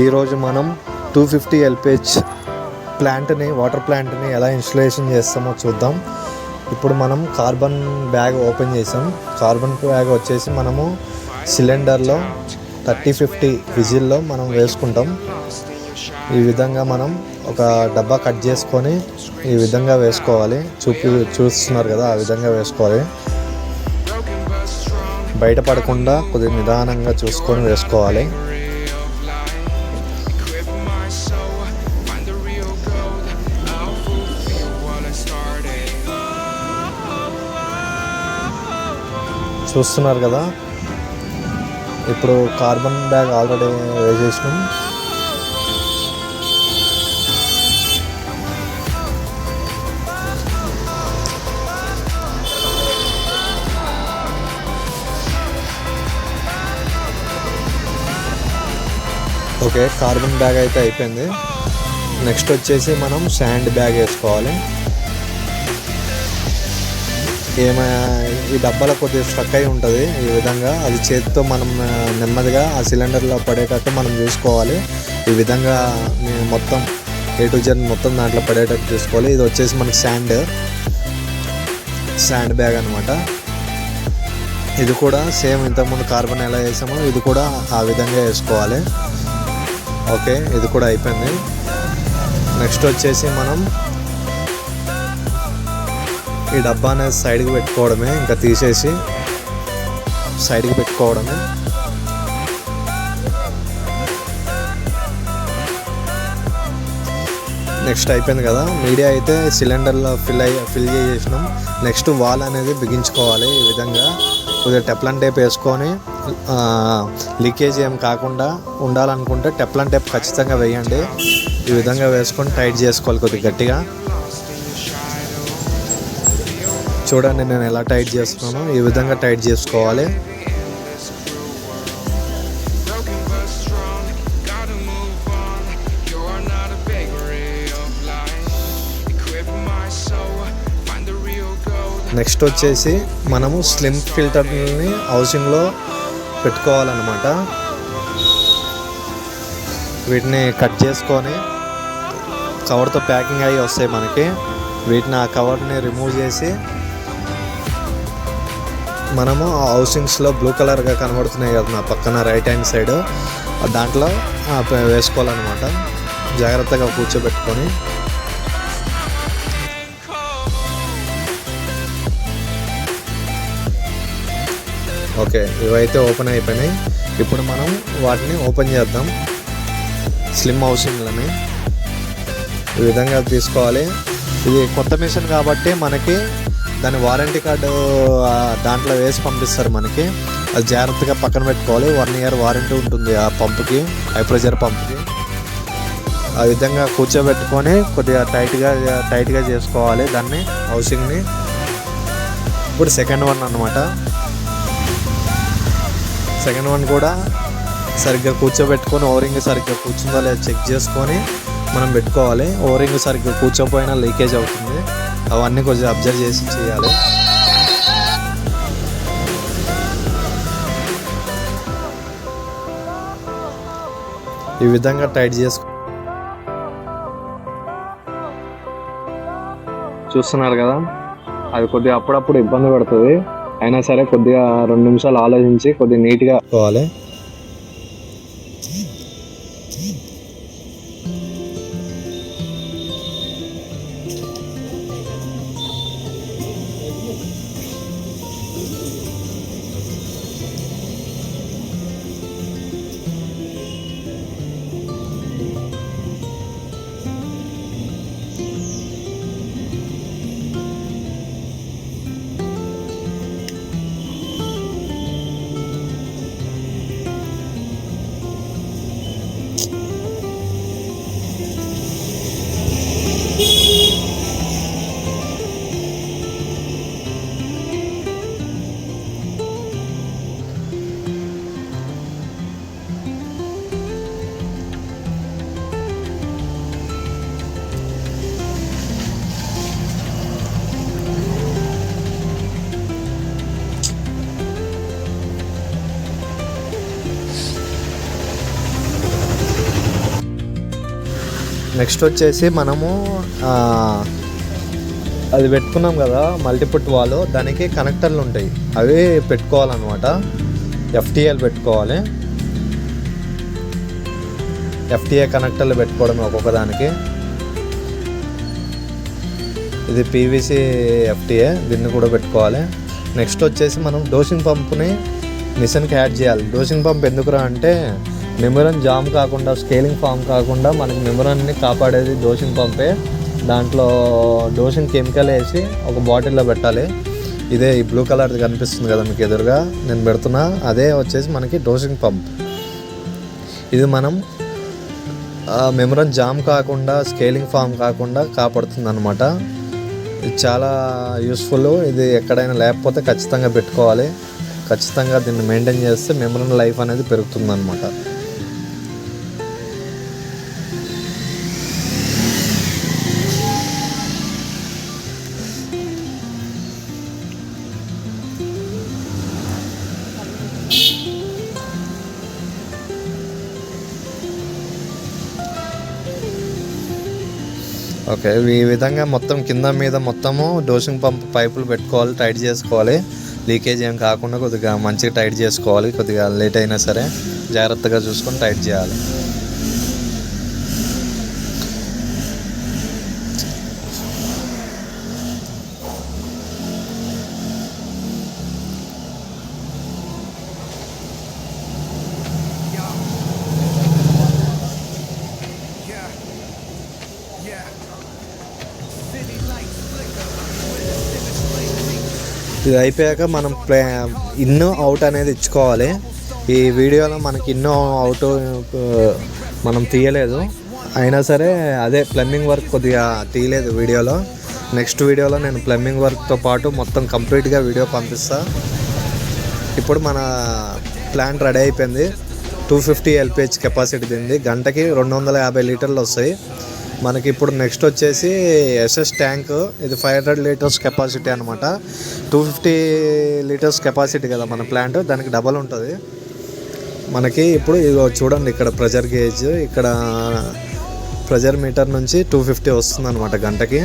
ఈరోజు మనం 250 LPH ప్లాంట్ని వాటర్ ప్లాంట్ని ఎలా ఇన్స్టలేషన్ చేస్తామో చూద్దాం. ఇప్పుడు మనం కార్బన్ బ్యాగ్ ఓపెన్ చేసాం. కార్బన్ బ్యాగ్ వచ్చేసి మనము సిలిండర్లో 30-50 విజిల్లో మనం వేసుకుంటాం. ఈ విధంగా మనం ఒక డబ్బా కట్ చేసుకొని ఈ విధంగా వేసుకోవాలి. చూస్తున్నారు కదా, ఆ విధంగా వేసుకోవాలి. బయటపడకుండా కొద్దిగా నిదానంగా చూసుకొని వేసుకోవాలి. చూస్తున్నారు కదా, ఇప్పుడు కార్బన్ బ్యాగ్ ఆల్రెడీ వేసేసినాం. ఓకే, కార్బన్ బ్యాగ్ అయితే అయిపోయింది. నెక్స్ట్ వచ్చేసి మనం శాండ్ బ్యాగ్ వేసుకోవాలి. ఈ డబ్బాలో కొద్దిగా స్ట్రక్ అయి ఉంటుంది. ఈ విధంగా అది చేతితో మనం నెమ్మదిగా ఆ సిలిండర్లో పడేటట్టు మనం చూసుకోవాలి. ఈ విధంగా మొత్తం A to Z మొత్తం దాంట్లో పడేటట్టు చూసుకోవాలి. ఇది వచ్చేసి మనకి శాండ్ బ్యాగ్ అనమాట. ఇది కూడా సేమ్ ఇంతకుముందు కార్బన్ ఎలా వేసామో ఇది కూడా ఆ విధంగా వేసుకోవాలి. ఓకే, ఇది కూడా అయిపోయింది. నెక్స్ట్ వచ్చేసి మనం ఈ డబ్బా అనేది సైడ్కి పెట్టుకోవడమే, ఇంకా తీసేసి సైడ్కి పెట్టుకోవడమే. నెక్స్ట్ అయిపోయింది కదా, మీడియా అయితే సిలిండర్లో ఫిల్ చేసేసినాం. నెక్స్ట్ వాల్ అనేది బిగించుకోవాలి. ఈ విధంగా కొద్దిగా టెప్లన్ టేప్ వేసుకొని లీకేజ్ ఏం కాకుండా ఉండాలనుకుంటే టెప్లన్ టేప్ ఖచ్చితంగా వేయండి. ఈ విధంగా వేసుకొని టైట్ చేసుకోవాలి కొద్దిగా గట్టిగా. చూడండి నేను ఎలా టైట్ చేస్తున్నానో, ఈ విధంగా టైట్ చేసుకోవాలి. నెక్స్ట్ వచ్చేసి మనము స్లిమ్ ఫిల్టర్ని హౌసింగ్లో పెట్టుకోవాలన్నమాట. వీటిని కట్ చేసుకొని కవర్తో ప్యాకింగ్ అయ్యి వస్తాయి మనకి. వీటిని ఆ కవర్ని రిమూవ్ చేసి మనము హౌసింగ్స్లో బ్లూ కలర్గా కనబడుతున్నాయి కదా నా పక్కన రైట్ హ్యాండ్ సైడ్, దాంట్లో వేసుకోవాలన్నమాట. జాగ్రత్తగా కూర్చోబెట్టుకొని ఓకే, ఇవైతే ఓపెన్ అయిపోయినాయి. ఇప్పుడు మనం వాటిని ఓపెన్ చేద్దాం. స్లిమ్ హౌసింగ్లని ఈ విధంగా తీసుకోవాలి. ఇది కొత్త మిషన్ కాబట్టి మనకి దాని వారంటీ కార్డు దాంట్లో వేసి పంపిస్తారు మనకి. అది జాగ్రత్తగా పక్కన పెట్టుకోవాలి. 1 year వారంటీ ఉంటుంది ఆ పంపుకి, హై ప్రెషర్ పంపుకి. ఆ విధంగా కూర్చోబెట్టుకొని కొద్దిగా టైట్గా చేసుకోవాలి దాన్ని, హౌసింగ్ని. ఇప్పుడు సెకండ్ వన్ అన్నమాట. సెకండ్ వన్ కూడా సరిగ్గా కూర్చోబెట్టుకొని ఓరింగ్ సరిగ్గా కూర్చుందో లేదా చెక్ చేసుకొని మనం పెట్టుకోవాలి. ఓరింగ్ సరిగ్గా కూర్చోపోయినా లీకేజ్ అవుతుంది. అవన్నీ కొంచెం అబ్జర్వ్ చేసి చేయాలి. ఈ విధంగా టైట్ చూస్తున్నారు కదా, అది కొద్దిగా అప్పుడప్పుడు ఇబ్బంది పడుతుంది. అయినా సరే కొద్దిగా 2 నిమిషాలు ఆలోచించి కొద్దిగా నీట్గా పోవాలి. నెక్స్ట్ వచ్చేసి మనము అది పెట్టుకున్నాం కదా మల్టీపుట్ వాల్, దానికి కనెక్టర్లు ఉంటాయి, అవి పెట్టుకోవాలన్నమాట. ఎఫ్టీఏలు పెట్టుకోవాలి. ఎఫ్టీఏ కనెక్టర్లు పెట్టుకోవడం ఒక్కొక్క దానికి. ఇది పీవీసీ ఎఫ్టీఏ, దీన్ని కూడా పెట్టుకోవాలి. నెక్స్ట్ వచ్చేసి మనం డోసింగ్ పంప్ని మిషన్కి యాడ్ చేయాలి. డోసింగ్ పంప్ ఎందుకురా అంటే మెమరన్ జామ్ కాకుండా, స్కేలింగ్ ఫామ్ కాకుండా మనకి మెమరన్ని కాపాడేది డోసింగ్ పంపే. దాంట్లో డోసింగ్ కెమికల్ వేసి ఒక బాటిల్లో పెట్టాలి. ఇదే ఈ బ్లూ కలర్ది కనిపిస్తుంది కదా మీకు ఎదురుగా నేను పెడుతున్నా, అదే వచ్చేసి మనకి డోసింగ్ పంప్. ఇది మనం మెమరన్ జామ్ కాకుండా, స్కేలింగ్ ఫామ్ కాకుండా కాపాడుతుంది అనమాట. ఇది చాలా యూస్ఫుల్. ఇది ఎక్కడైనా లేకపోతే ఖచ్చితంగా పెట్టుకోవాలి. ఖచ్చితంగా దీన్ని మెయింటైన్ చేస్తే మెమరన్ లైఫ్ అనేది పెరుగుతుంది అనమాట. ఓకే, ఈ విధంగా మొత్తం కింద మీద మొత్తము డోసింగ్ పంప్ పైపులు పెట్టుకోవాలి, టైట్ చేసుకోవాలి. లీకేజ్ ఏం కాకుండా కొద్దిగా మంచిగా టైట్ చేసుకోవాలి. కొద్దిగా లేట్ అయినా సరే జాగ్రత్తగా చూసుకొని టైట్ చేయాలి. ఇది అయిపోయాక మనం ఇన్ అవుట్ అనేది ఇచ్చుకోవాలి. ఈ వీడియోలో మనకి ఇన్ అవుట్ మనం తీయలేదు, అయినా సరే అదే ప్లంబింగ్ వర్క్ కొద్దిగా తీయలేదు వీడియోలో. నెక్స్ట్ వీడియోలో నేను ప్లంబింగ్ వర్క్తో పాటు మొత్తం కంప్లీట్గా వీడియో పంపిస్తా. ఇప్పుడు మన ప్లాంట్ రెడీ అయిపోయింది. 250 LPH కెపాసిటీ దింది. గంటకి 250 లీటర్లు వస్తాయి మనకి. ఇప్పుడు నెక్స్ట్ వచ్చేసి ఎస్ఎస్ ట్యాంక్, ఇది 500 లీటర్స్ కెపాసిటీ అనమాట. 250 లీటర్స్ కెపాసిటీ కదా మన ప్లాంట్, దానికి డబల్ ఉంటుంది మనకి. ఇప్పుడు ఇది చూడండి, ఇక్కడ ప్రెజర్ గేజ్, ఇక్కడ ప్రెజర్ మీటర్ నుంచి 250 వస్తుంది అనమాట గంటకి.